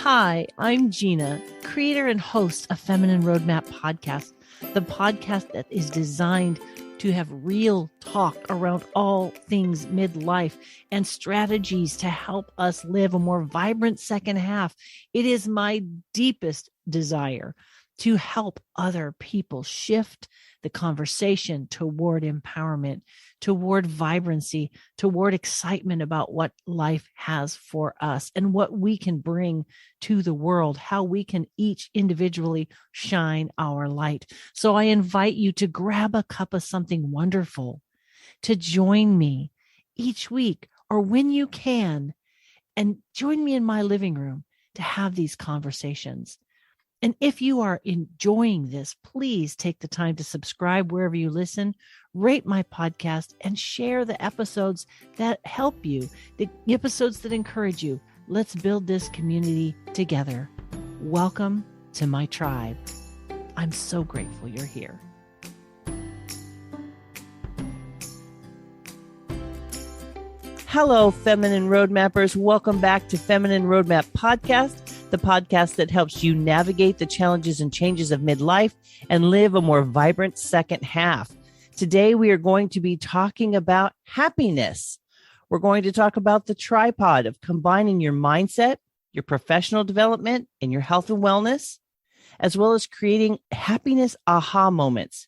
Hi, I'm Gina, creator and host of Feminine Roadmap Podcast, the podcast that is designed to have real talk around all things midlife and strategies to help us live a more vibrant second half. It is my deepest desire to help other people shift the conversation toward empowerment, toward vibrancy, toward excitement about what life has for us and what we can bring to the world, how we can each individually shine our light. So I invite you to grab a cup of something wonderful, to join me each week or when you can, and join me in my living room to have these conversations. And if you are enjoying this, please take the time to subscribe wherever you listen, rate my podcast, and share the episodes that help you, the episodes that encourage you. Let's build this community together. Welcome to my tribe. I'm so grateful you're here. Hello, Feminine Roadmappers. Welcome back to Feminine Roadmap Podcast, the podcast that helps you navigate the challenges and changes of midlife and live a more vibrant second half. Today, we are going to be talking about happiness. We're going to talk about the tripod of combining your mindset, your professional development, and your health and wellness, as well as creating happiness aha moments.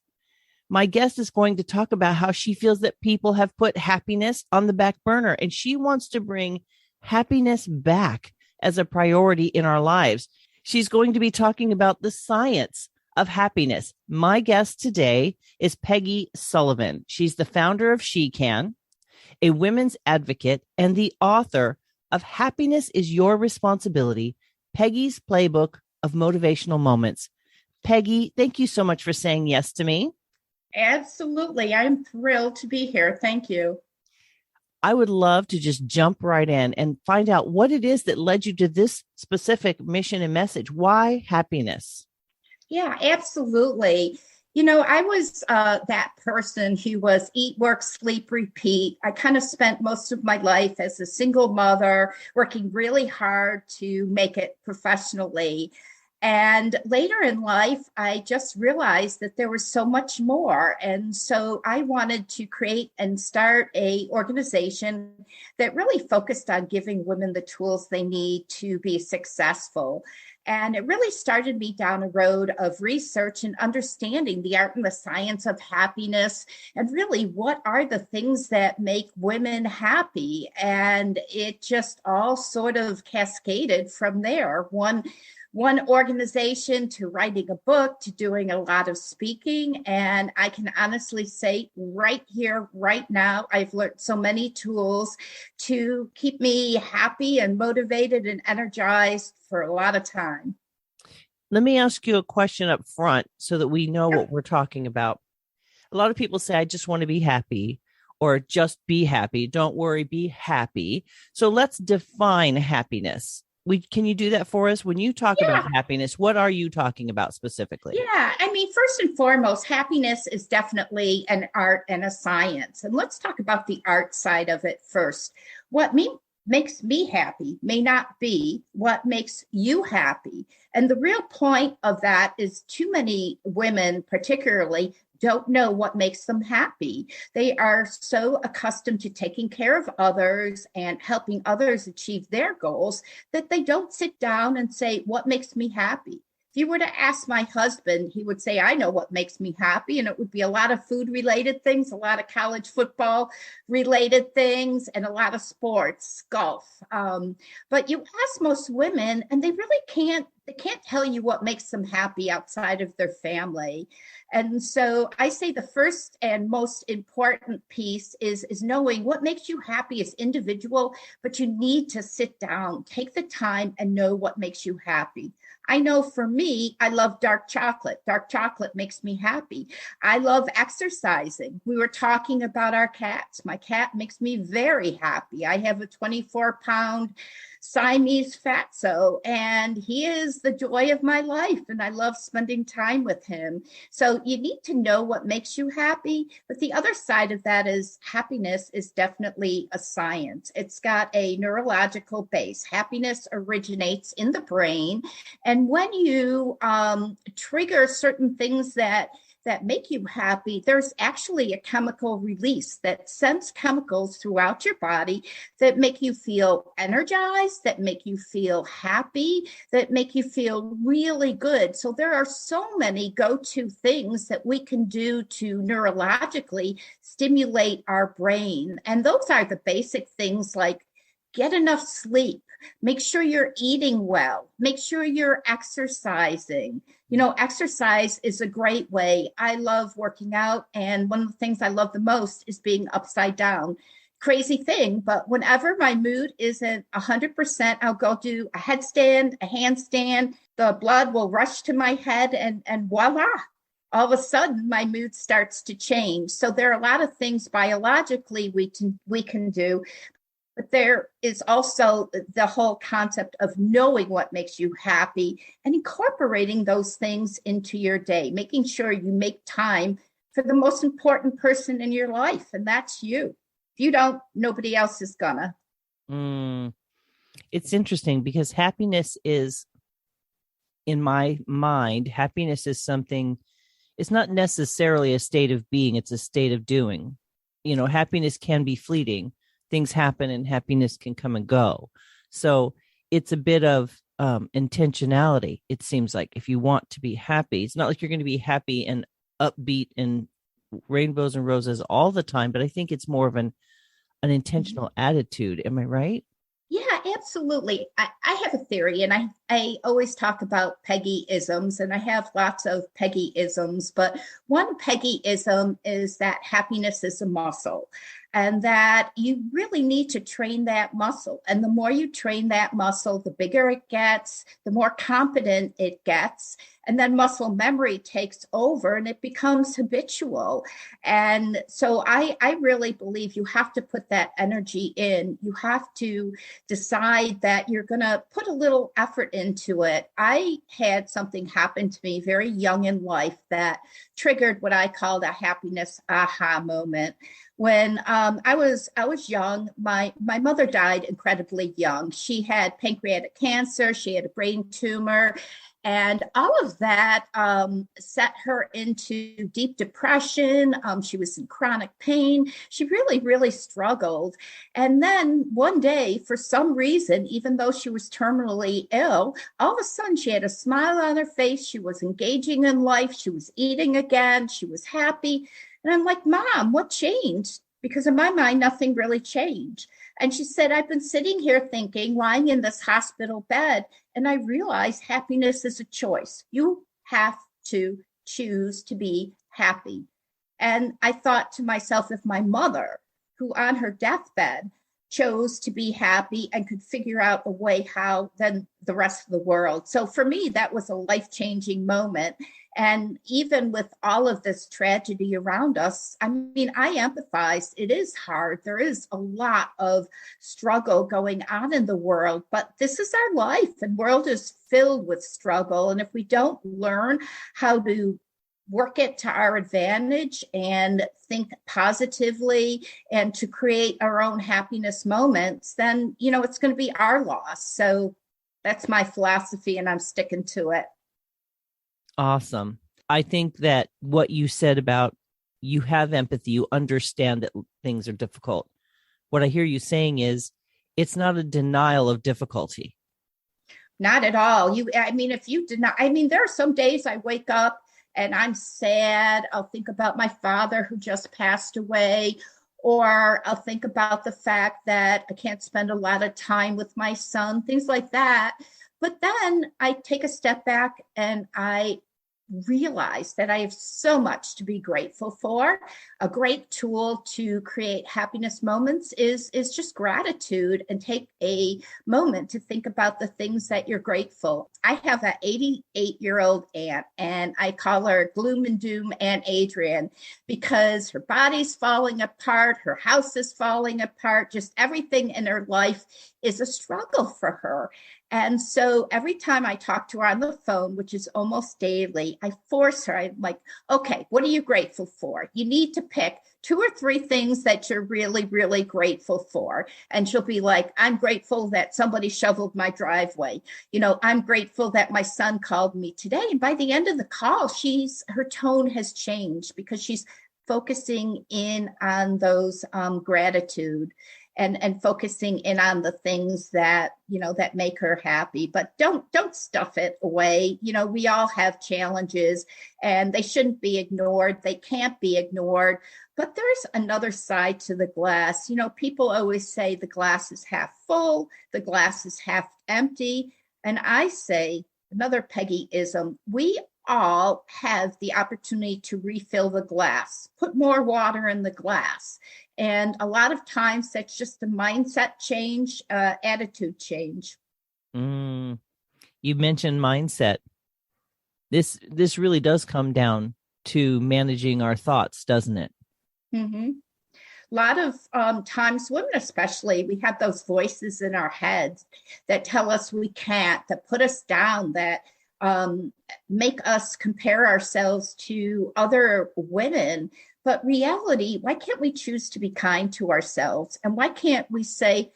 My guest is going to talk about how she feels that people have put happiness on the back burner, and she wants to bring happiness back as a priority in our lives. She's going to be talking about the science of happiness. My guest today is Peggy Sullivan. She's the founder of SheCan, a women's advocate, and the author of Happiness is Your Responsibility, Peggy's Playbook of Motivational Moments. Peggy, thank you so much for saying yes to me. Absolutely. I'm thrilled to be here. Thank you. I would love to just jump right in and find out what it is that led you to this specific mission and message. Why happiness? Yeah, absolutely. You know, I was that person who was eat, work, sleep, repeat. I kind of spent most of my life as a single mother, working really hard to make it professionally. And later in life, I just realized that there was so much more. And so I wanted to create and start an organization that really focused on giving women the tools they need to be successful. And it really started me down a road of research and understanding the art and the science of happiness, and really what are the things that make women happy. And it just all sort of cascaded from there. One organization to writing a book to doing a lot of speaking. And I can honestly say right here, right now, I've learned so many tools to keep me happy and motivated and energized for a lot of time. Let me ask you a question up front so that we know what we're talking about. A lot of people say, I just want to be happy, or just be happy. Don't worry, be happy. So let's define happiness. Can you do that for us? When you talk about happiness, what are you talking about specifically? Yeah, I mean, first and foremost, happiness is definitely an art and a science. And let's talk about the art side of it first. What makes me happy may not be what makes you happy. And the real point of that is too many women, particularly, don't know what makes them happy. They are so accustomed to taking care of others and helping others achieve their goals that they don't sit down and say, what makes me happy? If you were to ask my husband, he would say, I know what makes me happy. And it would be a lot of food related things, a lot of college football related things, and a lot of sports, golf. But you ask most women and they really can't tell you what makes them happy outside of their family. And so I say the first and most important piece is knowing what makes you happy is individual, but you need to sit down, take the time and know what makes you happy. I know for me, I love dark chocolate. Dark chocolate makes me happy. I love exercising. We were talking about our cats. My cat makes me very happy. I have a 24-pound Siamese fatso, and he is the joy of my life, and I love spending time with him. So you need to know what makes you happy, but the other side of that is happiness is definitely a science. It's got a neurological base. Happiness originates in the brain, and when you trigger certain things that make you happy, there's actually a chemical release that sends chemicals throughout your body that make you feel energized, that make you feel happy, that make you feel really good. So there are so many go-to things that we can do to neurologically stimulate our brain. And those are the basic things like get enough sleep, make sure you're eating well, make sure you're exercising. Exercise is a great way. I love working out, and one of the things I love the most is being upside down. Crazy thing, but whenever my mood isn't 100%, I'll go do a headstand, a handstand. The blood will rush to my head, and voila, all of a sudden my mood starts to change. So there are a lot of things biologically we can do. But there is also the whole concept of knowing what makes you happy and incorporating those things into your day, making sure you make time for the most important person in your life, and that's you. If you don't, nobody else is gonna. It's interesting because happiness is, in my mind, happiness is something, it's not necessarily a state of being, it's a state of doing. Happiness can be fleeting. Things happen and happiness can come and go. So it's a bit of intentionality. It seems like if you want to be happy, it's not like you're going to be happy and upbeat and rainbows and roses all the time, but I think it's more of an intentional attitude. Am I right? Yeah, absolutely. I have a theory, and I always talk about Peggy-isms, and I have lots of Peggy-isms, but one Peggy-ism is that happiness is a muscle, and that you really need to train that muscle. And the more you train that muscle, the bigger it gets, the more competent it gets. And then muscle memory takes over and it becomes habitual. And so I really believe you have to put that energy in. You have to decide that you're going to put a little effort into it. I had something happen to me very young in life that triggered what I called a happiness aha moment. When I was young, my mother died incredibly young. She had pancreatic cancer. She had a brain tumor. And all of that set her into deep depression. She was in chronic pain. She really, really struggled. And then one day, for some reason, even though she was terminally ill, all of a sudden she had a smile on her face. She was engaging in life. She was eating again. She was happy. And I'm like, Mom, what changed? Because in my mind, nothing really changed. And she said, I've been sitting here thinking, lying in this hospital bed, and I realized happiness is a choice. You have to choose to be happy. And I thought to myself, if my mother, who on her deathbed chose to be happy and could figure out a way how, then the rest of the world. So for me, that was a life-changing moment. And even with all of this tragedy around us, I mean, I empathize. It is hard. There is a lot of struggle going on in the world, but this is our life, and world is filled with struggle. And if we don't learn how to work it to our advantage and think positively and to create our own happiness moments, then, it's going to be our loss. So that's my philosophy, and I'm sticking to it. Awesome. I think that what you said about you have empathy, you understand that things are difficult. What I hear you saying is it's not a denial of difficulty. Not at all. If you deny, there are some days I wake up and I'm sad. I'll think about my father who just passed away, or I'll think about the fact that I can't spend a lot of time with my son, things like that. But then I take a step back and I realize that I have so much to be grateful for. A great tool to create happiness moments is just gratitude, and take a moment to think about the things that you're grateful. I have an 88-year-old aunt, and I call her Gloom and Doom Aunt Adrian, because her body's falling apart, her house is falling apart, just everything in her life is a struggle for her. And so every time I talk to her on the phone, which is almost daily, I force her. I'm like, okay, what are you grateful for? You need to pick 2 or 3 things that you're really, really grateful for. And she'll be like, I'm grateful that somebody shoveled my driveway. I'm grateful that my son called me today. And by the end of the call, her tone has changed, because she's focusing in on those gratitude and focusing in on the things that, that make her happy. But don't stuff it away. We all have challenges, and they shouldn't be ignored. They can't be ignored. But there's another side to the glass. People always say the glass is half full, the glass is half empty. And I say, another Peggy-ism, we all have the opportunity to refill the glass, put more water in the glass. And a lot of times that's just a mindset change, attitude change. You mentioned mindset. This really does come down to managing our thoughts, doesn't it? Mm-hmm. A lot of times, women especially, we have those voices in our heads that tell us we can't, that put us down, that make us compare ourselves to other women. But reality, why can't we choose to be kind to ourselves? And why can't we say,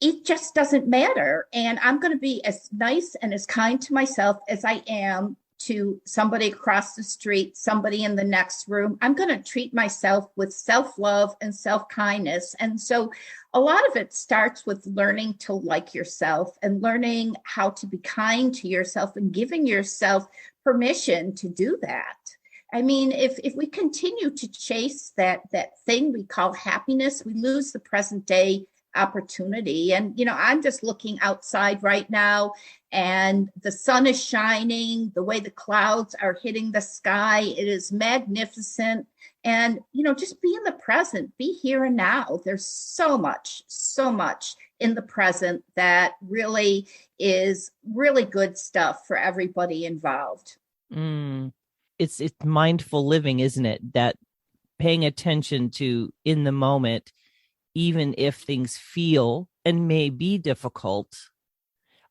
it just doesn't matter, and I'm going to be as nice and as kind to myself as I am to somebody across the street, somebody in the next room. I'm going to treat myself with self-love and self-kindness. And so a lot of it starts with learning to like yourself and learning how to be kind to yourself and giving yourself permission to do that. I mean, if we continue to chase that thing we call happiness, we lose the present day opportunity. And, I'm just looking outside right now, and the sun is shining, the way the clouds are hitting the sky, it is magnificent. And, just be in the present, be here and now. There's so much in the present that really is really good stuff for everybody involved. It's mindful living, isn't it? That paying attention to in the moment, even if things feel and may be difficult,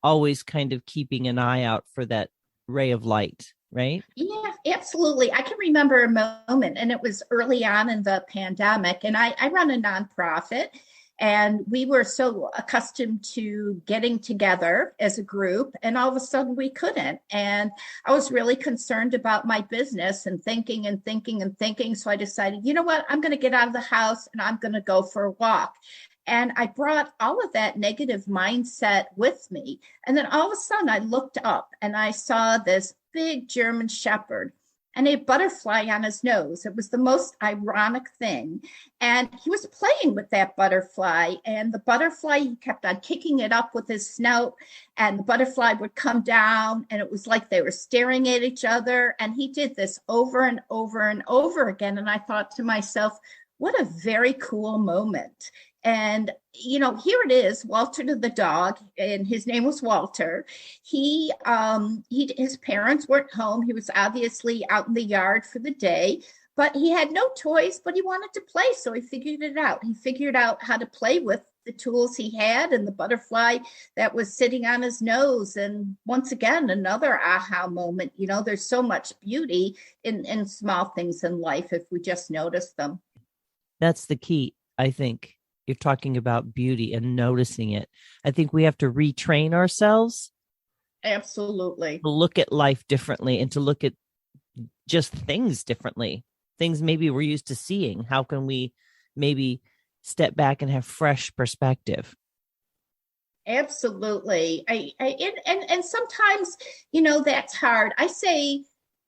always kind of keeping an eye out for that ray of light, right? Yeah, absolutely. I can remember a moment, and it was early on in the pandemic, and I run a nonprofit. And we were so accustomed to getting together as a group, and all of a sudden we couldn't. And I was really concerned about my business and thinking. So I decided, you know what, I'm going to get out of the house and I'm going to go for a walk. And I brought all of that negative mindset with me. And then all of a sudden I looked up and I saw this big German Shepherd and a butterfly on his nose. It was the most ironic thing. And he was playing with that butterfly, and the butterfly, he kept on kicking it up with his snout, and the butterfly would come down, and it was like they were staring at each other. And he did this over and over and over again. And I thought to myself, what a very cool moment. And, here it is, Walter the dog, and his name was Walter. His parents weren't home. He was obviously out in the yard for the day, but he had no toys, but he wanted to play. So he figured it out. He figured out how to play with the tools he had and the butterfly that was sitting on his nose. And once again, another aha moment. There's so much beauty in small things in life if we just notice them. That's the key, I think. You're talking about beauty and noticing it. I think we have to retrain ourselves. Absolutely. To look at life differently and to look at just things differently. Things maybe we're used to seeing. How can we maybe step back and have fresh perspective? Absolutely. And sometimes, that's hard. I say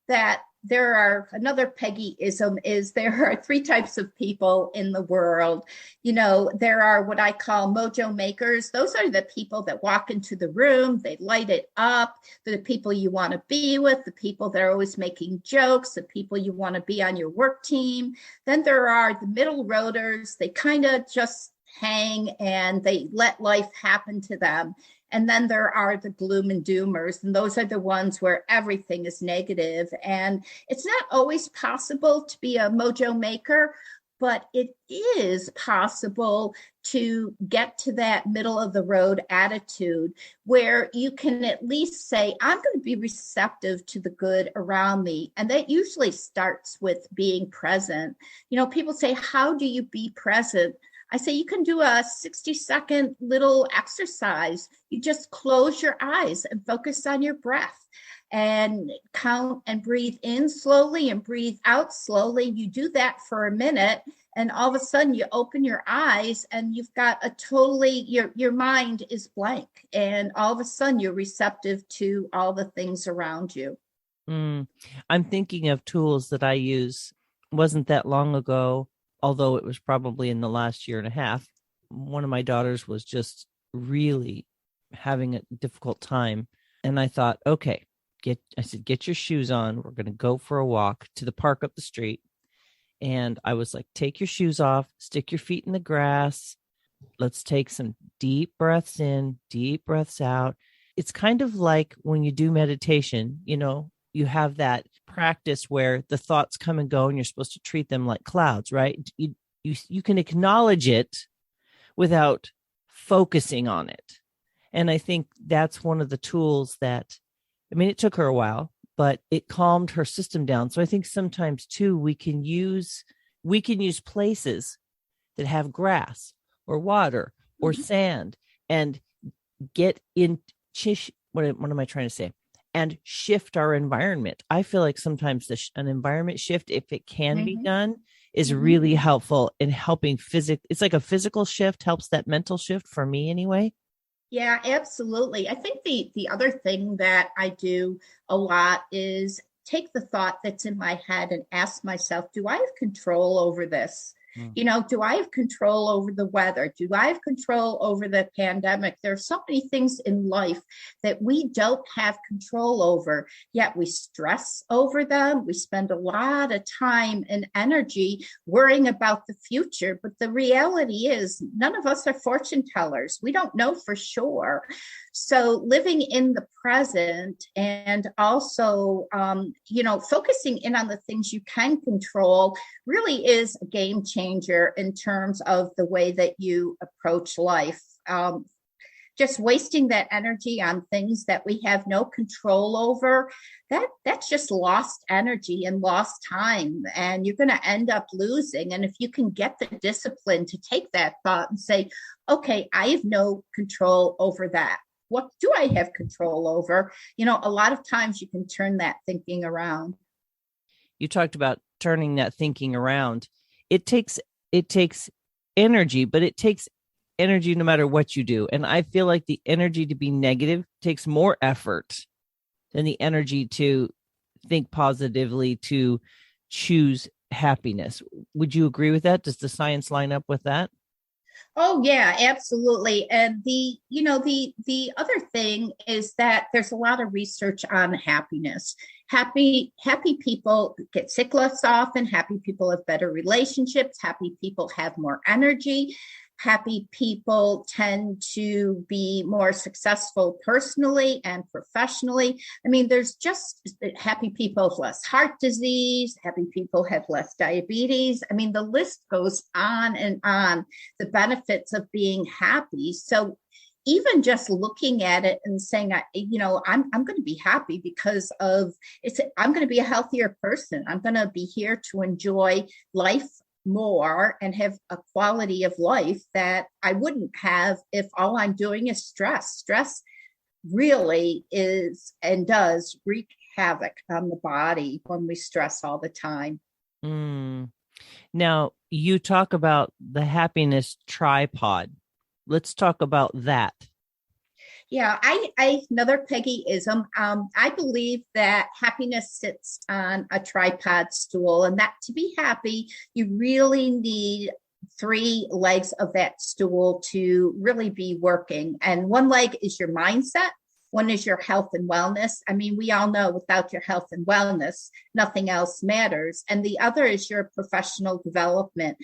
that there are another Peggyism is there are three types of people in the world. There are what I call Mojo Makers. Those are the people that walk into the room, they light it up. They're the people you want to be with, the people that are always making jokes, the people you want to be on your work team. Then there are the middle roaders. They kind of just hang and they let life happen to them. And then there are the gloom and doomers, and those are the ones where everything is negative. And it's not always possible to be a mojo maker, but it is possible to get to that middle of the road attitude where you can at least say, I'm going to be receptive to the good around me. And that usually starts with being present. People say, how do you be present? I say you can do a 60-second little exercise. You just close your eyes and focus on your breath and count and breathe in slowly and breathe out slowly. You do that for a minute, and all of a sudden you open your eyes and you've got your mind is blank, and all of a sudden you're receptive to all the things around you. I'm thinking of tools that I use. Wasn't that long ago, although it was probably in the last year and a half. One of my daughters was just really having a difficult time. And I thought, okay, get your shoes on. We're going to go for a walk to the park up the street. And I was like, take your shoes off, stick your feet in the grass. Let's take some deep breaths in, deep breaths out. It's kind of like when you do meditation, you have that practice where the thoughts come and go and you're supposed to treat them like clouds, right? You can acknowledge it without focusing on it. And I think that's one of the tools that, it took her a while, but it calmed her system down. So I think sometimes too, we can use places that have grass or water or sand and get in, what am I trying to say? And shift our environment. I feel like sometimes an environment shift, if it can be done, is really helpful in helping it's like a physical shift helps that mental shift for me anyway. Yeah, absolutely. I think the other thing that I do a lot is take the thought that's in my head and ask myself, do I have control over this? Do I have control over the weather? Do I have control over the pandemic? There are so many things in life that we don't have control over, yet we stress over them. We spend a lot of time and energy worrying about the future. But the reality is none of us are fortune tellers. We don't know for sure. So living in the present and also, focusing in on the things you can control really is a game changer in terms of the way that you approach life. Just wasting that energy on things that we have no control over, that's just lost energy and lost time, and you're going to end up losing. And if you can get the discipline to take that thought and say, okay, I have no control over that. What do I have control over? A lot of times you can turn that thinking around. You talked about turning that thinking around. It takes energy, but it takes energy no matter what you do. And I feel like the energy to be negative takes more effort than the energy to think positively, to choose happiness. Would you agree with that? Does the science line up with that? Oh yeah, absolutely. And the other thing is that there's a lot of research on happiness. Happy people get sick less often. Happy people have better relationships. Happy people have more energy. Happy people tend to be more successful personally and professionally. There's just happy people have less heart disease. Happy people have less diabetes. The list goes on and on, the benefits of being happy. So even just looking at it and saying, I'm going to be happy because I'm going to be a healthier person. I'm going to be here to enjoy life more and have a quality of life that I wouldn't have if all I'm doing is stress. Stress really is and does wreak havoc on the body when we stress all the time. Now, you talk about the happiness tripod. Let's talk about that. Yeah, I another Peggyism. I believe that happiness sits on a tripod stool, and that to be happy, you really need three legs of that stool to really be working. And one leg is your mindset. One is your health and wellness. I mean, we all know without your health and wellness, nothing else matters. And the other is your professional development.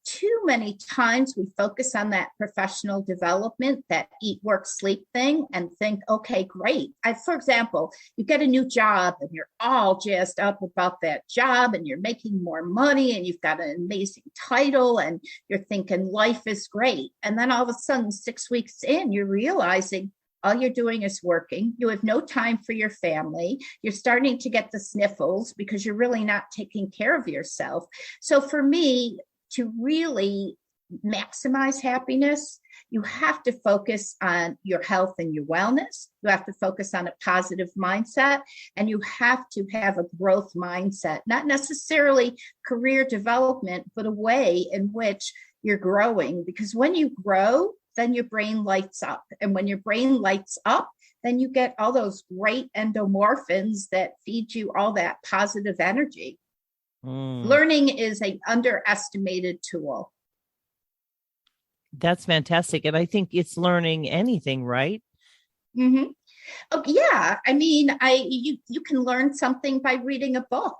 Too many times we focus on that professional development, that eat, work, sleep thing, and think, okay, great. For example, you get a new job and you're all jazzed up about that job and you're making more money and you've got an amazing title and you're thinking life is great. And then all of a sudden, 6 weeks in, you're realizing all you're doing is working. You have no time for your family. You're starting to get the sniffles because you're really not taking care of yourself. So for me, to really maximize happiness, you have to focus on your health and your wellness. You have to focus on a positive mindset, and you have to have a growth mindset, not necessarily career development, but a way in which you're growing. Because when you grow, then your brain lights up. And when your brain lights up, then you get all those great endomorphins that feed you all that positive energy. Learning is an underestimated tool. That's fantastic. And I think it's learning anything, right? Mm-hmm. Oh, yeah. I mean, you can learn something by reading a book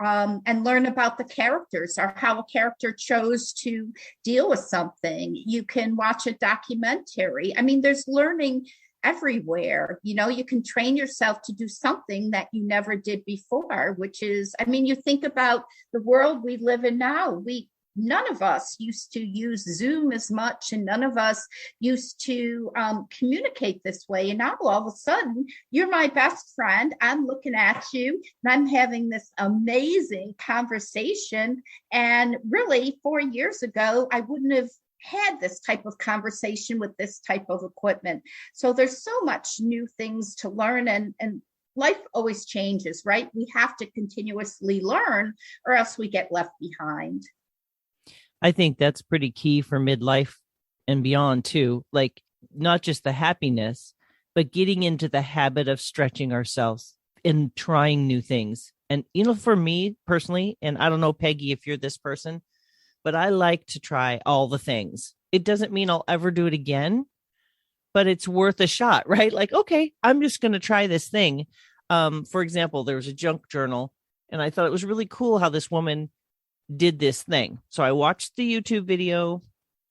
and learn about the characters or how a character chose to deal with something. You can watch a documentary. I mean, there's learning everywhere. You can train yourself to do something that you never did before, which is, I mean, you think about the world we live in now. None of us used to use Zoom as much, and none of us used to communicate this way. And now all of a sudden, you're my best friend. I'm looking at you and I'm having this amazing conversation. And really, 4 years ago, I wouldn't have had this type of conversation with this type of equipment. So there's so much new things to learn, and life always changes, right? We have to continuously learn or else we get left behind. I think that's pretty key for midlife and beyond too. Like not just the happiness, but getting into the habit of stretching ourselves and trying new things. And, for me personally, and I don't know, Peggy, if you're this person, but I like to try all the things. It doesn't mean I'll ever do it again, but it's worth a shot, right? Like, okay, I'm just going to try this thing. For example, there was a junk journal, and I thought it was really cool how this woman did this thing. So I watched the YouTube video.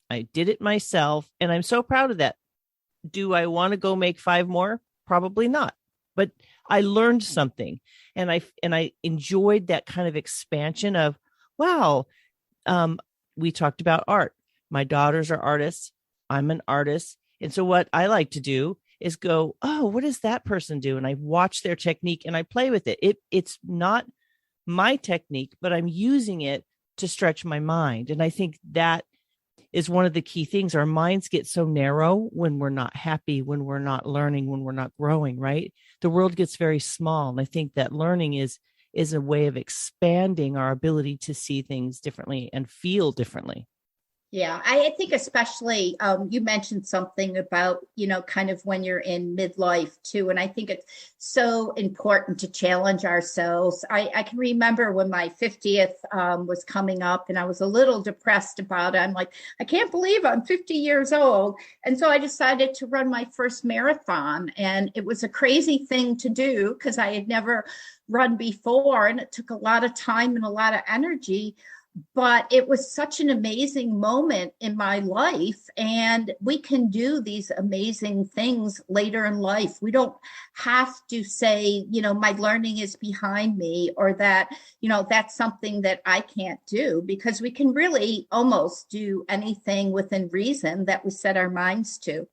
I did it myself, and I'm so proud of that. Do I want to go make 5 more? Probably not. But I learned something, and I enjoyed that kind of expansion of, wow. We talked about art. My daughters are artists. I'm an artist. And so what I like to do is go, oh, what does that person do? And I watch their technique and I play with it. It's not my technique, but I'm using it to stretch my mind. And I think that is one of the key things. Our minds get so narrow when we're not happy, when we're not learning, when we're not growing, right? The world gets very small. And I think that learning is a way of expanding our ability to see things differently and feel differently. Yeah, I think especially you mentioned something about, kind of when you're in midlife too. And I think it's so important to challenge ourselves. I can remember when my 50th was coming up and I was a little depressed about it. I'm like, I can't believe I'm 50 years old. And so I decided to run my first marathon. And it was a crazy thing to do because I had never run before. And it took a lot of time and a lot of energy. But it was such an amazing moment in my life. And we can do these amazing things later in life. We don't have to say, my learning is behind me, or that, that's something that I can't do, because we can really almost do anything within reason that we set our minds to.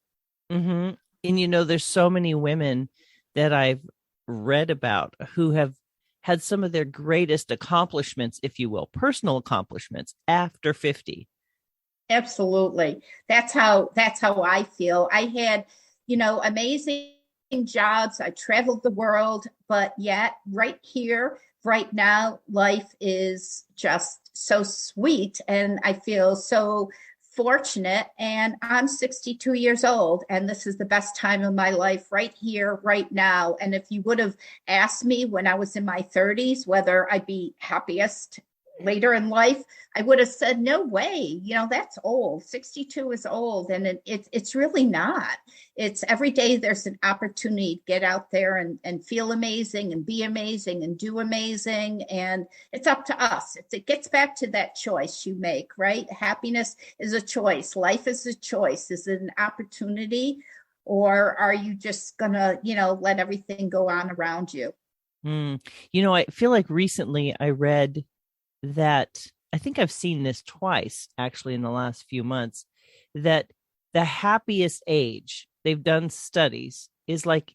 Mm-hmm. And, there's so many women that I've read about who have had some of their greatest accomplishments, if you will, personal accomplishments after 50. Absolutely. That's how I feel. I had, amazing jobs. I traveled the world, but yet right here, right now, life is just so sweet. And I feel so fortunate, and I'm 62 years old, and this is the best time of my life right here, right now. And if you would have asked me when I was in my 30s whether I'd be happiest later in life, I would have said, no way, that's old. 62 is old. And it's really not. It's every day there's an opportunity to get out there and feel amazing and be amazing and do amazing. And it's up to us. It gets back to that choice you make, right? Happiness is a choice. Life is a choice. Is it an opportunity, or are you just gonna, let everything go on around you? I feel like recently I read that, I think I've seen this twice actually in the last few months, that the happiest age, they've done studies, is like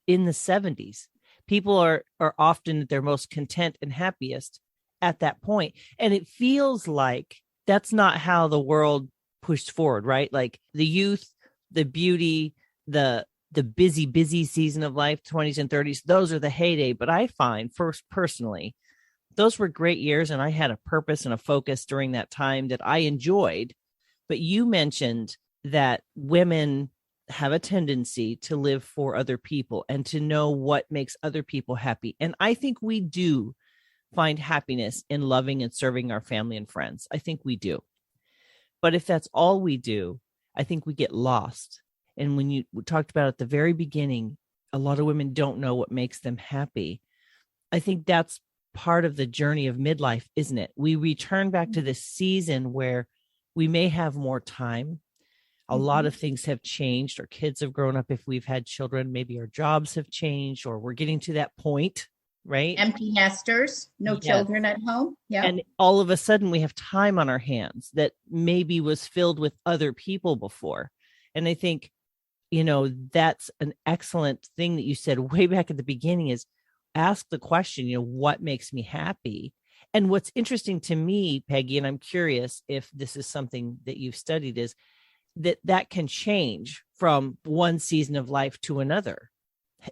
in the 70s. People are often at their most content and happiest at that point. And it feels like that's not how the world pushed forward, right? Like the youth, the beauty, the busy season of life, 20s and 30s, those are the heyday. But I find, first personally, those were great years, and I had a purpose and a focus during that time that I enjoyed. But you mentioned that women have a tendency to live for other people and to know what makes other people happy. And I think we do find happiness in loving and serving our family and friends. I think we do. But if that's all we do, I think we get lost. And when you talked about at the very beginning, a lot of women don't know what makes them happy. I think that's part of the journey of midlife, isn't it? We return back to this season where we may have more time. A lot of things have changed. Our kids have grown up. If we've had children, maybe our jobs have changed, or we're getting to that point, right? Empty nesters, no children at home. Yeah. And all of a sudden we have time on our hands that maybe was filled with other people before. And I think, that's an excellent thing that you said way back at the beginning, is ask the question, what makes me happy? And what's interesting to me, Peggy, and I'm curious if this is something that you've studied, is that can change from one season of life to another.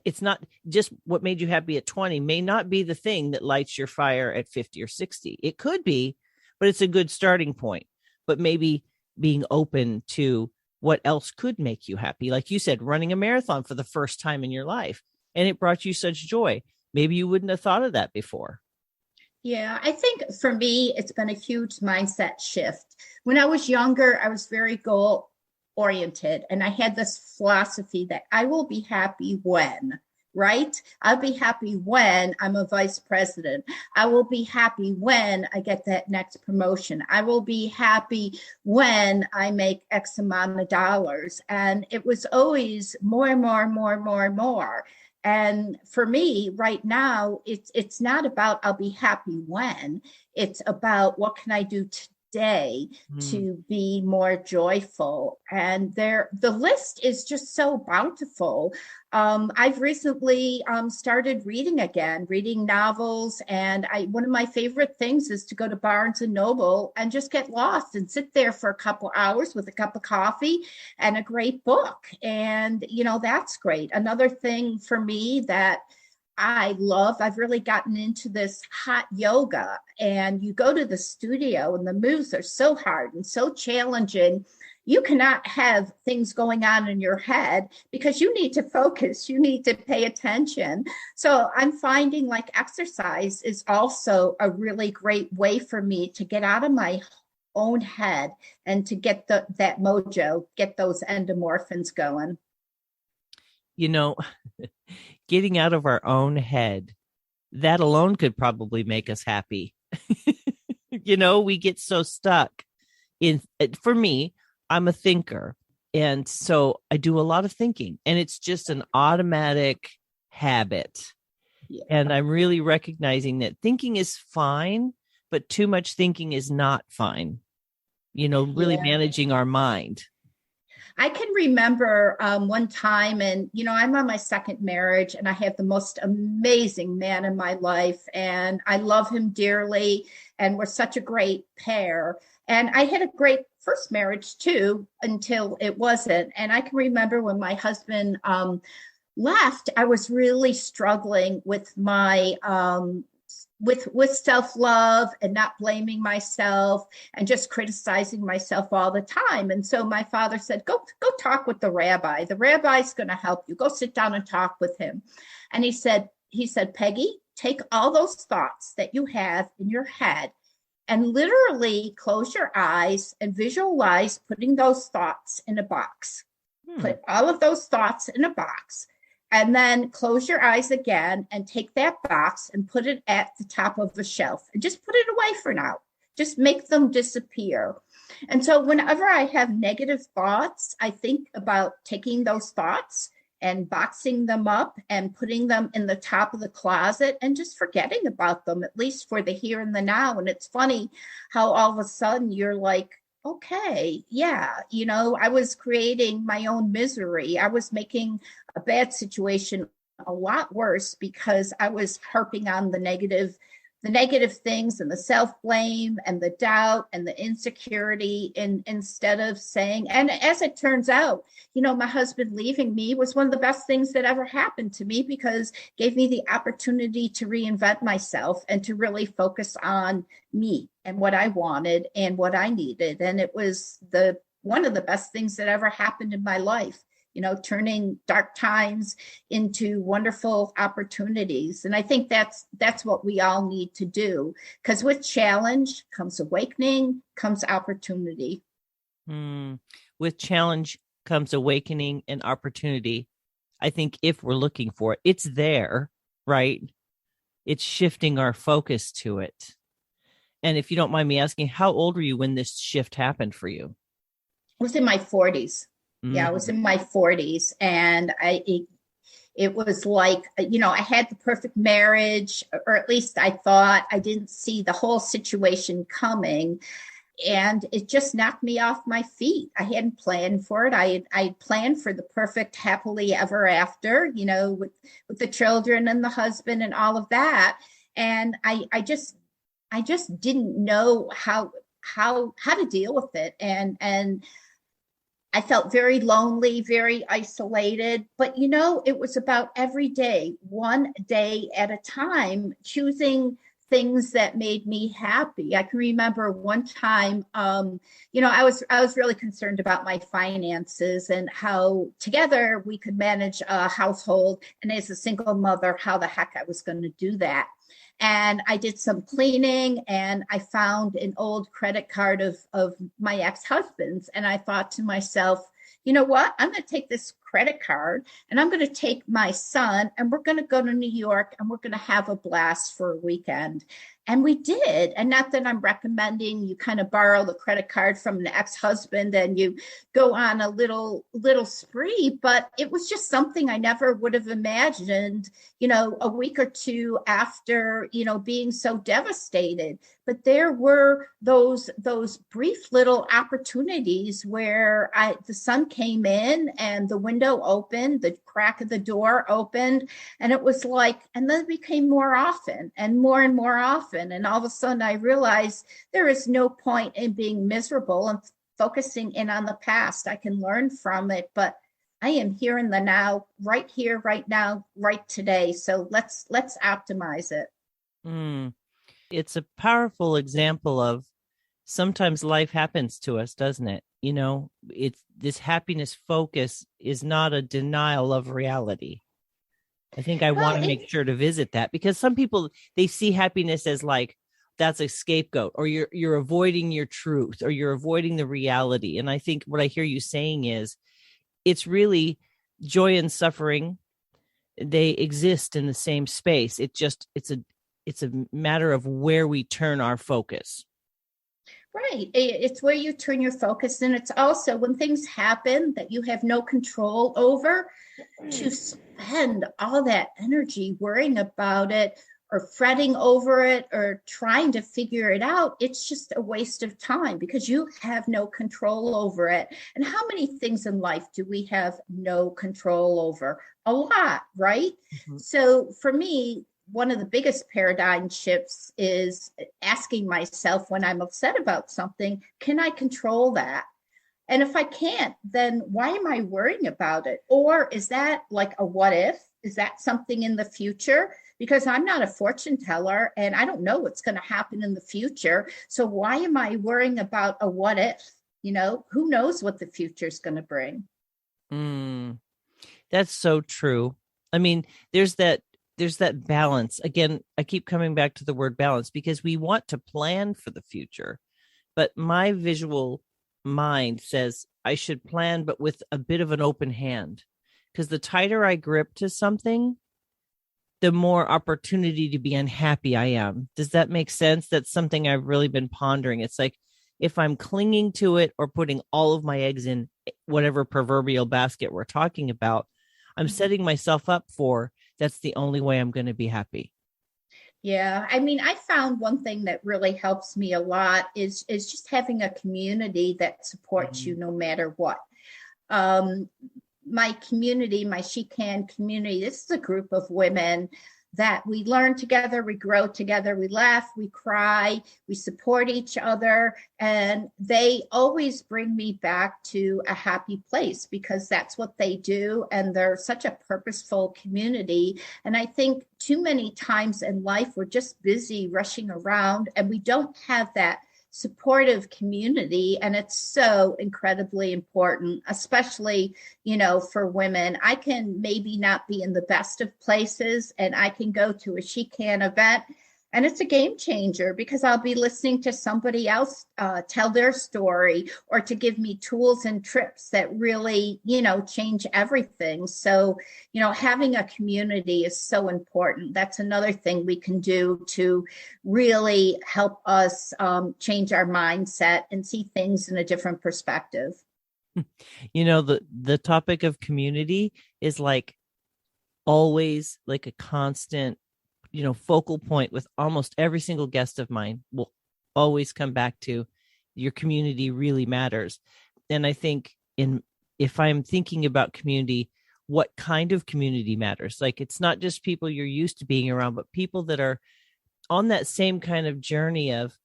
It's not just what made you happy at 20 may not be the thing that lights your fire at 50 or 60. It could be, but it's a good starting point. But maybe being open to what else could make you happy. Like you said, running a marathon for the first time in your life, and it brought you such joy. Maybe you wouldn't have thought of that before. Yeah, I think for me, it's been a huge mindset shift. When I was younger, I was very goal oriented, and I had this philosophy that I will be happy when, right? I'll be happy when I'm a vice president. I will be happy when I get that next promotion. I will be happy when I make X amount of dollars. And it was always more and more and more and more and more. And for me right now, it's not about I'll be happy when, it's about what can I do today to be more joyful. And the list is just so bountiful. I've recently started reading novels, and one of my favorite things is to go to Barnes and Noble and just get lost and sit there for a couple hours with a cup of coffee and a great book. And, that's great. Another thing for me that I love, I've really gotten into this hot yoga, and you go to the studio and the moves are so hard and so challenging. You cannot have things going on in your head because you need to focus, you need to pay attention. So I'm finding like exercise is also a really great way for me to get out of my own head and to get that mojo, get those endorphins going. Getting out of our own head, that alone could probably make us happy. We get so stuck for me, I'm a thinker. And so I do a lot of thinking, and it's just an automatic habit. Yeah. And I'm really recognizing that thinking is fine, but too much thinking is not fine. Really managing our mind. I can remember one time, and, I'm on my second marriage, and I have the most amazing man in my life, and I love him dearly, and we're such a great pair. And I had a great first marriage too, until it wasn't. And I can remember when my husband left, I was really struggling with my with self-love and not blaming myself and just criticizing myself all the time. And so my father said, go talk with the rabbi. The rabbi's going to help you. Go sit down and talk with him. And he said, Peggy, take all those thoughts that you have in your head and literally close your eyes and visualize putting those thoughts in a box. Put all of those thoughts in a box. And then close your eyes again and take that box and put it at the top of the shelf and just put it away for now. Just make them disappear. And so whenever I have negative thoughts, I think about taking those thoughts and boxing them up and putting them in the top of the closet and just forgetting about them, at least for the here and the now. And it's funny how all of a sudden you're like, okay, yeah, I was creating my own misery. I was making a bad situation a lot worse because I was harping on the negative things and the self-blame and the doubt and the insecurity, and instead of saying, and as it turns out, my husband leaving me was one of the best things that ever happened to me, because it gave me the opportunity to reinvent myself and to really focus on me and what I wanted and what I needed. And it was one of the best things that ever happened in my life. Turning dark times into wonderful opportunities. And I think that's what we all need to do, because with challenge comes awakening, comes opportunity. With challenge comes awakening and opportunity. I think if we're looking for it, it's there, right? It's shifting our focus to it. And if you don't mind me asking, how old were you when this shift happened for you? I was in my 40s. Yeah, I was in my 40s, and it was like, I had the perfect marriage, or at least I thought. I didn't see the whole situation coming, and it just knocked me off my feet. I hadn't planned for it. I planned for the perfect happily ever after, with the children and the husband and all of that. And I just didn't know how to deal with it. And I felt very lonely, very isolated, but it was about every day, one day at a time, choosing things that made me happy. I can remember one time, I was really concerned about my finances and how together we could manage a household. And as a single mother, how the heck I was going to do that. And I did some cleaning, and I found an old credit card of my ex-husband's. And I thought to myself, you know what? I'm going to take this credit card and I'm going to take my son, and we're going to go to New York, and we're going to have a blast for a weekend. And we did. And not that I'm recommending you kind of borrow the credit card from an ex-husband and you go on a little spree, but it was just something I never would have imagined, a week or two after, being so devastated. But there were those brief little opportunities where the sun came in and the window opened, the crack of the door opened, and it was like, and then it became more often and more often. And all of a sudden I realized there is no point in being miserable and focusing in on the past. I can learn from it, but I am here in the now, right here, right now, right today. So let's optimize it. It's a powerful example of sometimes life happens to us, doesn't it? It's this happiness focus is not a denial of reality. I think I want to make sure to visit that, because some people, they see happiness as like, that's a scapegoat, or you're avoiding your truth, or you're avoiding the reality. And I think what I hear you saying is it's really joy and suffering. They exist in the same space. It's a matter of where we turn our focus. Right. It's where you turn your focus. And it's also when things happen that you have no control over, to spend all that energy worrying about it or fretting over it or trying to figure it out. It's just a waste of time because you have no control over it. And how many things in life do we have no control over? A lot, right? Mm-hmm. So for me, one of the biggest paradigm shifts is asking myself when I'm upset about something, can I control that? And if I can't, then why am I worrying about it? Or is that like a what if? Is that something in the future? Because I'm not a fortune teller and I don't know what's going to happen in the future. So why am I worrying about a what if? Who knows what the future is going to bring? That's so true. I mean, there's that balance. Again, I keep coming back to the word balance because we want to plan for the future. But my visual mind says I should plan, but with a bit of an open hand. Because the tighter I grip to something, the more opportunity to be unhappy I am. Does that make sense? That's something I've really been pondering. It's like if I'm clinging to it or putting all of my eggs in whatever proverbial basket we're talking about, I'm setting myself up for that's the only way I'm going to be happy. Yeah, I mean, I found one thing that really helps me a lot is just having a community that supports you no matter what. My community, my SheCan community, this is a group of women that we learn together, we grow together, we laugh, we cry, we support each other, and they always bring me back to a happy place because that's what they do, and they're such a purposeful community. And I think too many times in life we're just busy rushing around and we don't have that supportive community, and it's so incredibly important, especially for women. I can maybe not be in the best of places and I can go to a SheCan event and it's a game changer because I'll be listening to somebody else tell their story or to give me tools and trips that really, change everything. So, having a community is so important. That's another thing we can do to really help us change our mindset and see things in a different perspective. The topic of community is like always like a constant focal point with almost every single guest of mine will always come back to your community really matters. And I think if I'm thinking about community, what kind of community matters? Like, it's not just people you're used to being around, but people that are on that same kind of journey of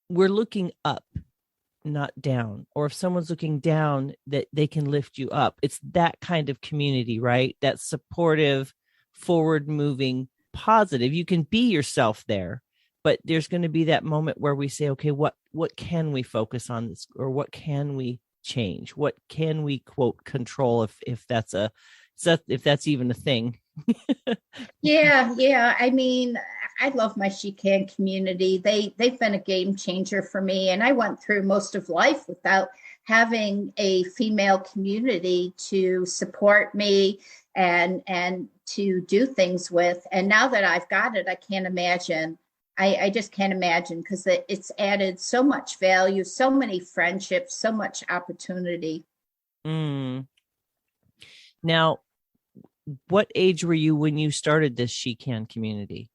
we're looking up, not down. Or if someone's looking down, that they can lift you up. It's that kind of community, right? That supportive, forward moving, positive. You can be yourself there, but there's going to be that moment where we say, okay, what can we focus on this, or what can we change? What can we quote control if that's even a thing? Yeah. I mean, I love my SheCan community. They've been a game changer for me, and I went through most of life without having a female community to support me and to do things with. And now that I've got it, I can't imagine. I just can't imagine because it's added so much value, so many friendships, so much opportunity. Now, what age were you when you started this SheCan community?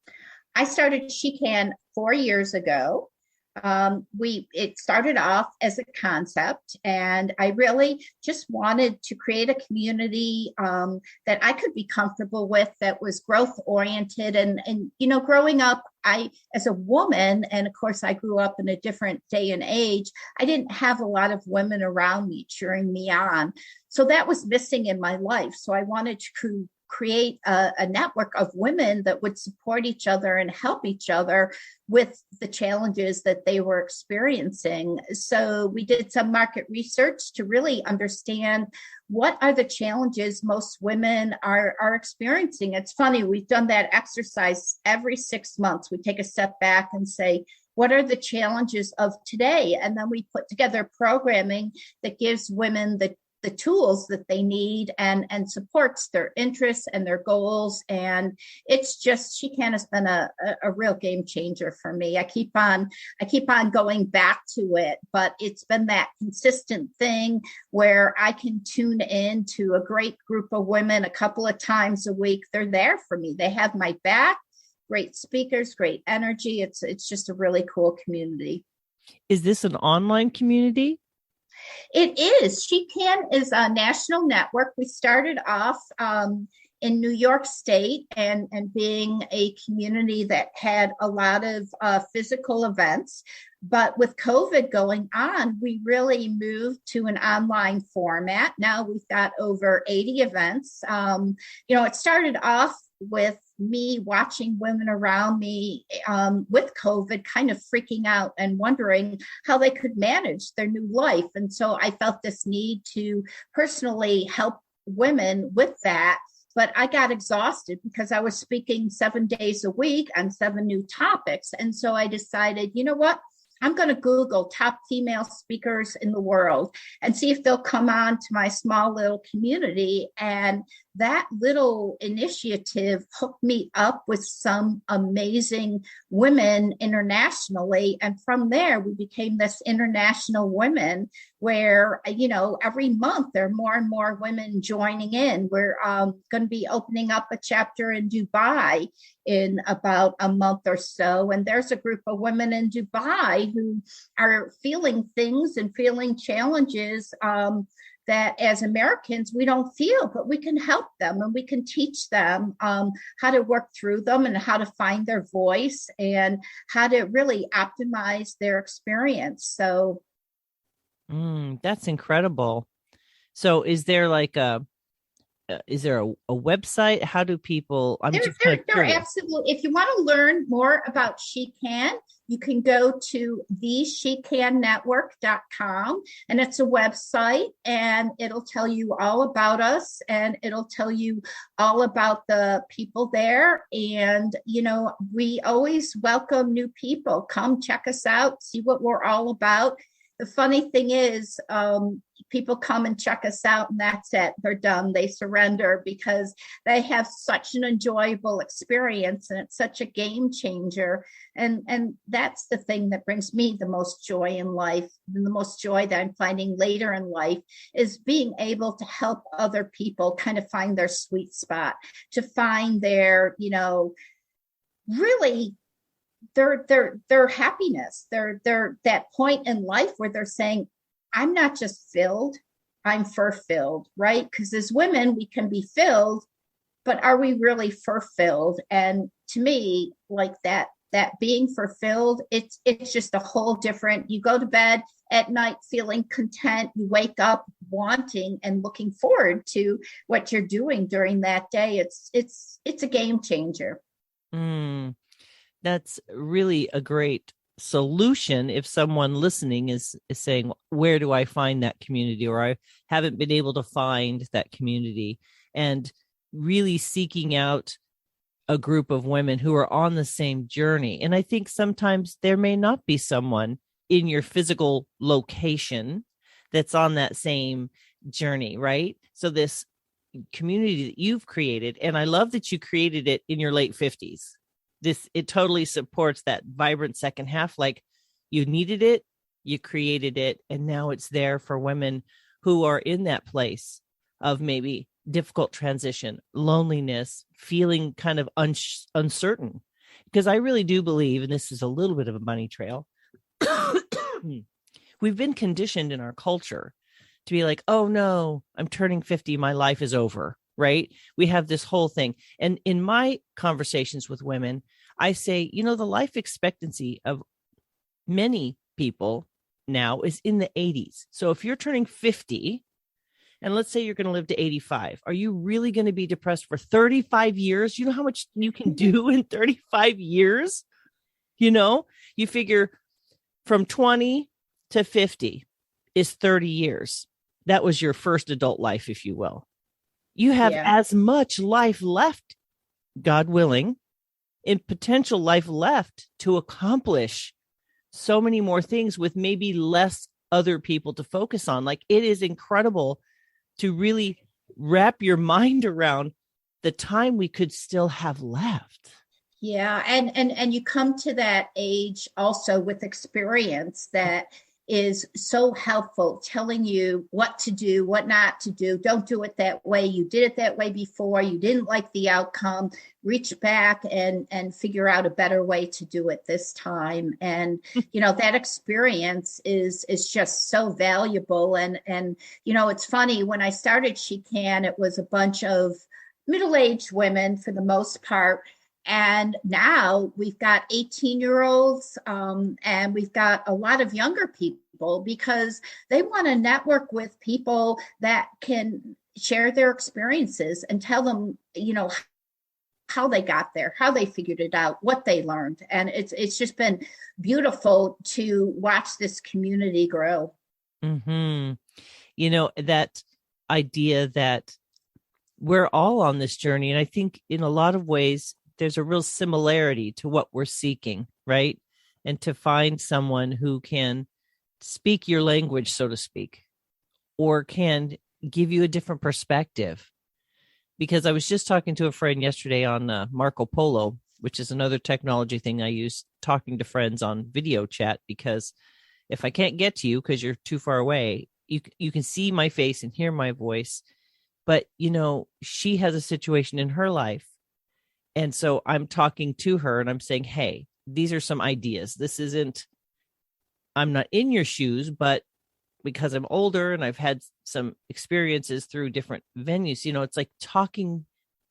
I started SheCan 4 years ago. It started off as a concept, and I really just wanted to create a community that I could be comfortable with, that was growth oriented. And growing up, as a woman, and of course I grew up in a different day and age, I didn't have a lot of women around me cheering me on. So that was missing in my life. So I wanted to create a network of women that would support each other and help each other with the challenges that they were experiencing. So we did some market research to really understand what are the challenges most women are experiencing. It's funny, we've done that exercise every 6 months. We take a step back and say, what are the challenges of today? And then we put together programming that gives women the tools that they need and supports their interests and their goals. And it's just, SheCan has been a real game changer for me. I keep on going back to it, but it's been that consistent thing where I can tune in to a great group of women a couple of times a week. They're there for me. They have my back, great speakers, great energy. It's just a really cool community. Is this an online community? It is. SheCan is a national network. We started off in New York State and being a community that had a lot of physical events. But with COVID going on, we really moved to an online format. Now we've got over 80 events. It started off with me watching women around me with COVID kind of freaking out and wondering how they could manage their new life. And so I felt this need to personally help women with that. But I got exhausted because I was speaking 7 days a week on 7 new topics. And so I decided, you know what? I'm going to Google top female speakers in the world and see if they'll come on to my small little community. And that little initiative hooked me up with some amazing women internationally. And from there, we became this international women where, every month there are more and more women joining in. We're going to be opening up a chapter in Dubai in about a month or so. And there's a group of women in Dubai who are feeling things and feeling challenges that as Americans, we don't feel, but we can help them and we can teach them how to work through them and how to find their voice and how to really optimize their experience. So that's incredible. So is there like a website? How do people, they're absolutely, if you want to learn more about SheCan, you can go to the SheCanNetwork.com, and it's a website, and it'll tell you all about us, and it'll tell you all about the people there. And, we always welcome new people. Come check us out, see what we're all about. The funny thing is, people come and check us out and that's it. They're done. They surrender because they have such an enjoyable experience and it's such a game changer. And that's the thing that brings me the most joy in life. And the most joy that I'm finding later in life is being able to help other people kind of find their sweet spot, to find their, really their happiness, their that point in life where they're saying, I'm not just filled, I'm fulfilled, right? Because as women, we can be filled, but are we really fulfilled? And to me, like that being fulfilled, it's just a whole different, you go to bed at night feeling content, you wake up wanting and looking forward to what you're doing during that day. It's a game changer. That's really a great solution if someone listening is saying, where do I find that community? Or I haven't been able to find that community, and really seeking out a group of women who are on the same journey. And I think sometimes there may not be someone in your physical location that's on that same journey, right? So this community that you've created, and I love that you created it in your late 50s. It totally supports that vibrant second half. Like, you needed it, you created it, and now it's there for women who are in that place of maybe difficult transition, loneliness, feeling kind of uncertain. Because I really do believe, and this is a little bit of a bunny trail, we've been conditioned in our culture to be like, oh no, I'm turning 50, my life is over. Right? We have this whole thing. And in my conversations with women, I say, the life expectancy of many people now is in the 80s. So if you're turning 50, and let's say you're going to live to 85, are you really going to be depressed for 35 years? You know how much you can do in 35 years? You figure from 20 to 50 is 30 years. That was your first adult life, if you will. You have as much life left, God willing, in potential life left to accomplish so many more things with maybe less other people to focus on. Like, it is incredible to really wrap your mind around the time we could still have left. Yeah. And you come to that age also with experience that is so helpful, telling you what to do, what not to do. Don't do it that way. You did it that way before. You didn't like the outcome. Reach back and figure out a better way to do it this time. And, that experience is just so valuable. And, it's funny, when I started SheCan, it was a bunch of middle-aged women for the most part. And now we've got 18-year-olds, and we've got a lot of younger people because they want to network with people that can share their experiences and tell them, how they got there, how they figured it out, what they learned. And it's just been beautiful to watch this community grow. Mm-hmm. That idea that we're all on this journey. And I think in a lot of ways, there's a real similarity to what we're seeking, right? And to find someone who can speak your language, so to speak, or can give you a different perspective. Because I was just talking to a friend yesterday on Marco Polo, which is another technology thing I use, talking to friends on video chat, because if I can't get to you because you're too far away, you can see my face and hear my voice. But, she has a situation in her life. And so I'm talking to her and I'm saying, hey, these are some ideas. I'm not in your shoes, but because I'm older and I've had some experiences through different venues, it's like talking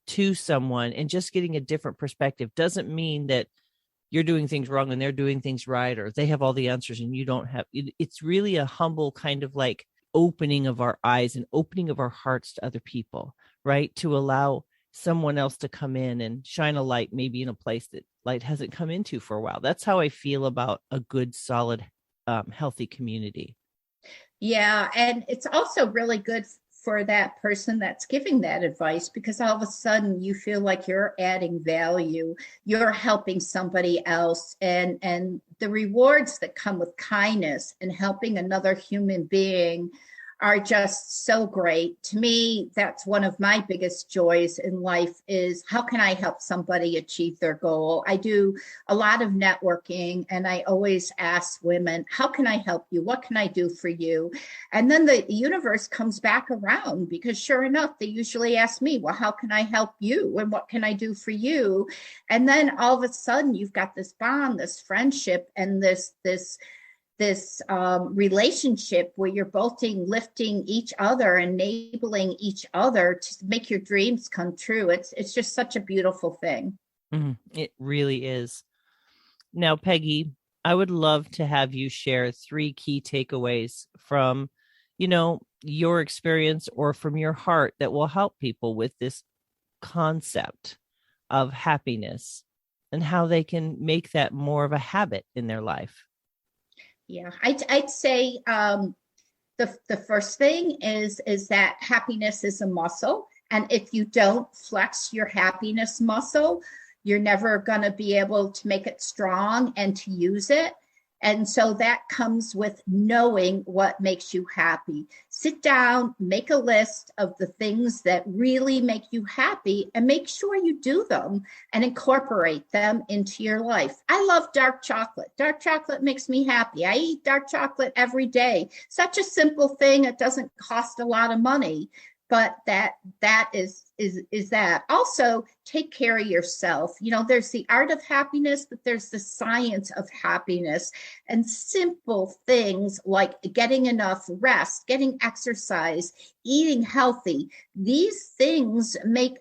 to someone and just getting a different perspective doesn't mean that you're doing things wrong and they're doing things right, or they have all the answers and you don't have. It's really a humble kind of like opening of our eyes and opening of our hearts to other people, right? To allow someone else to come in and shine a light, maybe in a place that light hasn't come into for a while. That's how I feel about a good, solid, healthy community. Yeah, and it's also really good for that person that's giving that advice, because all of a sudden you feel like you're adding value, you're helping somebody else, and the rewards that come with kindness and helping another human being are just so great. To me, that's one of my biggest joys in life, is how can I help somebody achieve their goal? I do a lot of networking, and I always ask women, how can I help you? What can I do for you? And then the universe comes back around, because sure enough, they usually ask me, well, how can I help you? And what can I do for you? And then all of a sudden you've got this bond, this friendship, and this relationship where you're both lifting each other, enabling each other to make your dreams come true. It's just such a beautiful thing. It really is. Now, Peggy, I would love to have you share 3 key takeaways from, your experience or from your heart that will help people with this concept of happiness and how they can make that more of a habit in their life. Yeah, I'd say the first thing is that happiness is a muscle, and if you don't flex your happiness muscle, you're never going to be able to make it strong and to use it. And so that comes with knowing what makes you happy. Sit down, make a list of the things that really make you happy, and make sure you do them and incorporate them into your life. I love dark chocolate. Dark chocolate makes me happy. I eat dark chocolate every day. Such a simple thing. It doesn't cost a lot of money. But that is that. Also, take care of yourself. There's the art of happiness, but there's the science of happiness. And simple things like getting enough rest, getting exercise, eating healthy. These things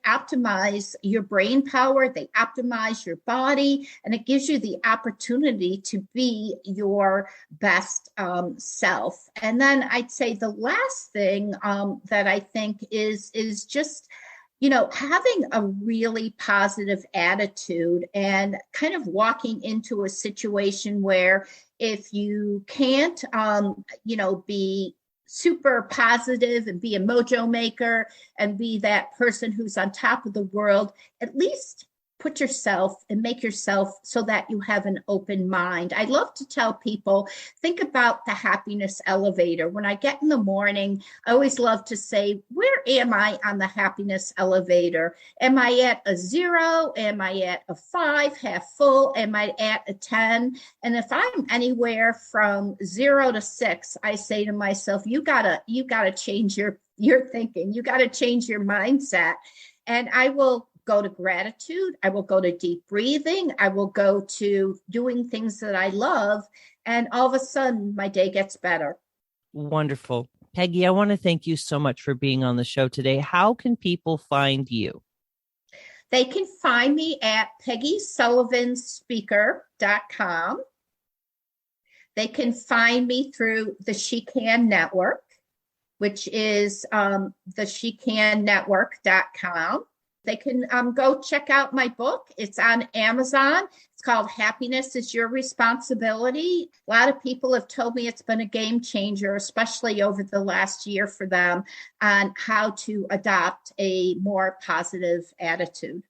optimize your brain power. They optimize your body, and it gives you the opportunity to be your best self. And then I'd say the last thing that I think is just having a really positive attitude, and kind of walking into a situation where if you can't, be super positive and be a mojo maker and be that person who's on top of the world, at least put yourself and make yourself so that you have an open mind. I love to tell people, think about the happiness elevator. When I get in the morning, I always love to say, where am I on the happiness elevator? Am I at a 0? Am I at a 5, half full? Am I at a 10? And if I'm anywhere from 0 to 6, I say to myself, you gotta change your thinking. You gotta change your mindset. And I will go to gratitude. I will go to deep breathing. I will go to doing things that I love. And all of a sudden, my day gets better. Wonderful. Peggy, I want to thank you so much for being on the show today. How can people find you? They can find me at peggysullivanspeaker.com. They can find me through the SheCan Network, which is the SheCanNetwork.com. They can go check out my book. It's on Amazon. It's called Happiness is Your Responsibility. A lot of people have told me it's been a game changer, especially over the last year for them, on how to adopt a more positive attitude.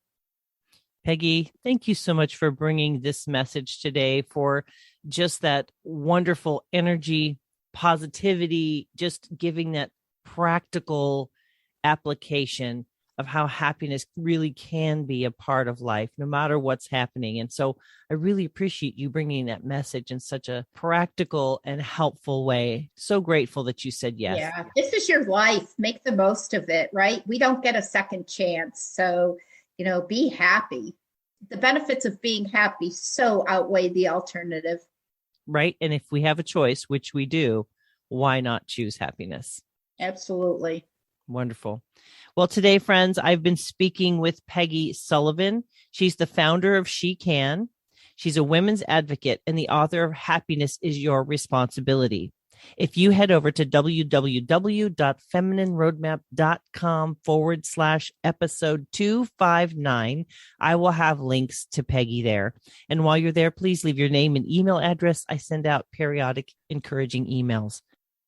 Peggy, thank you so much for bringing this message today, for just that wonderful energy, positivity, just giving that practical application of how happiness really can be a part of life, no matter what's happening. And so I really appreciate you bringing that message in such a practical and helpful way. So grateful that you said yes. Yeah, this is your life. Make the most of it, right? We don't get a second chance. So, be happy. The benefits of being happy so outweigh the alternative. Right. And if we have a choice, which we do, why not choose happiness? Absolutely. Wonderful. Well, today, friends, I've been speaking with Peggy Sullivan. She's the founder of SheCan. She's a women's advocate and the author of Happiness is Your Responsibility. If you head over to www.feminineroadmap.com/episode 259, I will have links to Peggy there. And while you're there, please leave your name and email address. I send out periodic encouraging emails.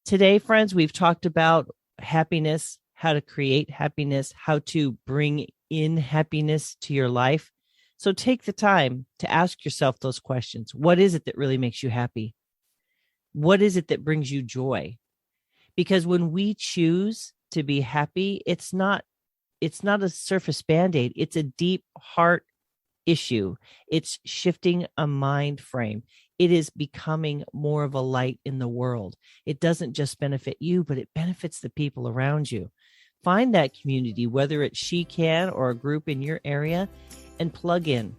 Today, friends, we've talked about happiness, how to create happiness, how to bring in happiness to your life. So take the time to ask yourself those questions. What is it that really makes you happy? What is it that brings you joy? Because when we choose to be happy, it's not a surface Band-Aid. It's a deep heart issue. It's shifting a mind frame. It is becoming more of a light in the world. It doesn't just benefit you, but it benefits the people around you. Find that community, whether it's SheCan or a group in your area, and plug in.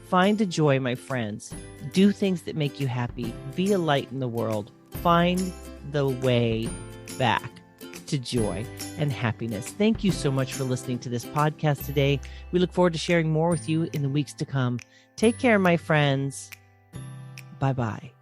Find the joy, my friends. Do things that make you happy. Be a light in the world. Find the way back to joy and happiness. Thank you so much for listening to this podcast today. We look forward to sharing more with you in the weeks to come. Take care, my friends. Bye-bye.